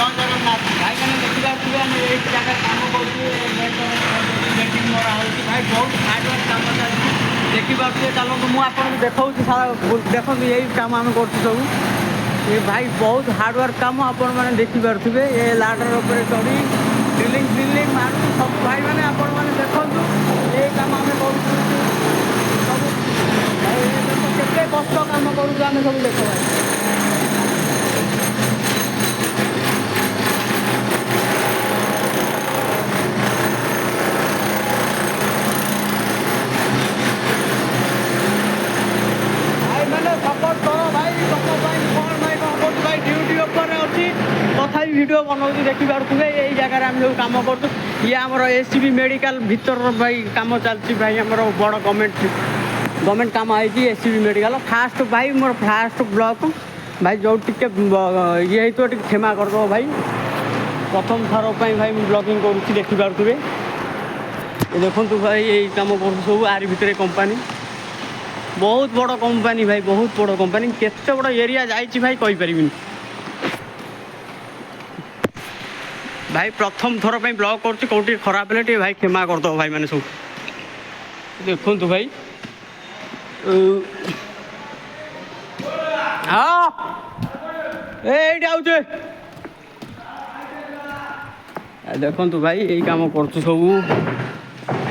ଜୟ ଜଗନ୍ନାଥ ଭାଇମାନେ ଦେଖିପାରୁଥିବେ ଆମେ ଏଇ ଜାଗାରେ କାମ କରୁଛୁ ବେଟିଂ ମରା ହେଉଛି ଭାଇ ବହୁତ ହାର୍ଡୱାର୍କ କାମ ଚାଲିଛି ଦେଖିପାରୁଥିବେ ଚାଲନ୍ତୁ ମୁଁ ଆପଣଙ୍କୁ ଦେଖାଉଛି ସାରା ଦେଖନ୍ତୁ ଏଇ କାମ ଆମେ କରୁଛୁ ସବୁ ଏ ଭାଇ ବହୁତ ହାର୍ଡୱାର୍କ କାମ ଆପଣମାନେ ଦେଖିପାରୁଥିବେ ଏ ଲାଡର ଉପରେ ଚଢ଼ି ଡ୍ରିଲିଂ ମାରୁଛୁ ସବୁ ଭାଇମାନେ ଆପଣମାନେ ଦେଖନ୍ତୁ ଏଇ କାମ ଆମେ କରୁଛୁ ସବୁ କେତେ କଷ୍ଟ କାମ କରୁଛୁ ଆମେ ସବୁ ଦେଖ ଭାଇ ସପୋର୍ଟ କର ଭାଇ ତମ ପାଇଁ କ'ଣ ଭାଇ କ'ଣ କରୁଛୁ ଭାଇ ଡ୍ୟୁଟି ଉପରେ ଅଛି ତଥାପି ଭିଡ଼ିଓ ବନାଉଛି ଦେଖିପାରୁଥିବେ ଏଇ ଜାଗାରେ ଆମେ ସବୁ କାମ କରୁଛୁ ଇଏ ଆମର ଏସ୍ସିବି ମେଡ଼ିକାଲ ଭିତରର ଭାଇ କାମ ଚାଲିଛି ଭାଇ ଆମର ବଡ଼ ଗଭର୍ଣ୍ଣମେଣ୍ଟ କାମ ହେଇଛି ଏସ୍ସିବି ମେଡ଼ିକାଲ ଫାଷ୍ଟ ଭାଇ ମୋର ଫାଷ୍ଟ ବ୍ଲକ୍ ଭାଇ ଯେଉଁ ଟିକେ ଇଏ ହେଇଥିବ ଟିକେ କ୍ଷମା କରିଦେବ ଭାଇ ପ୍ରଥମ ଥର ପାଇଁ ଭାଇ ମୁଁ ବ୍ଲଗିଂ କରୁଛି ଦେଖିପାରୁଥିବେ ଦେଖନ୍ତୁ ଭାଇ ଏଇ କାମ କରୁଛୁ ସବୁ ଆରି ଭିତରେ କମ୍ପାନୀ बहुत बड़ कंपानी भाई बहुत बड़ कंपानी केते बड़ एरिया जाइए भाई कही पारिबिनी भाई प्रथम थर पर ब्लॉग करती कौटी खराब है भाई क्षमा करदे भाई मैंने सब देखु भाई हाँ ये देखु भाई यही कम कर सब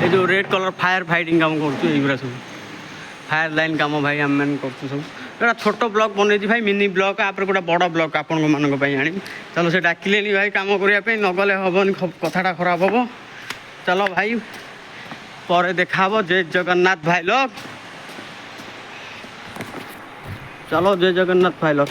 ये जो रेड कलर फायर फाइटिंग काम कर सब फायर लाइन काम भाई आम मैंने कर सब छोट ब्लॉक बन भाई मिनी ब्लॉक आप गोटे बड़ ब्लॉक आपण मानी आनी चलो से डाकिले भाई कम करने नगले हेनी कथाटा खराब हम चलो भाई पर देखा जय जगन्नाथ भाई लोग चलो जय जगन्नाथ भाई लोग।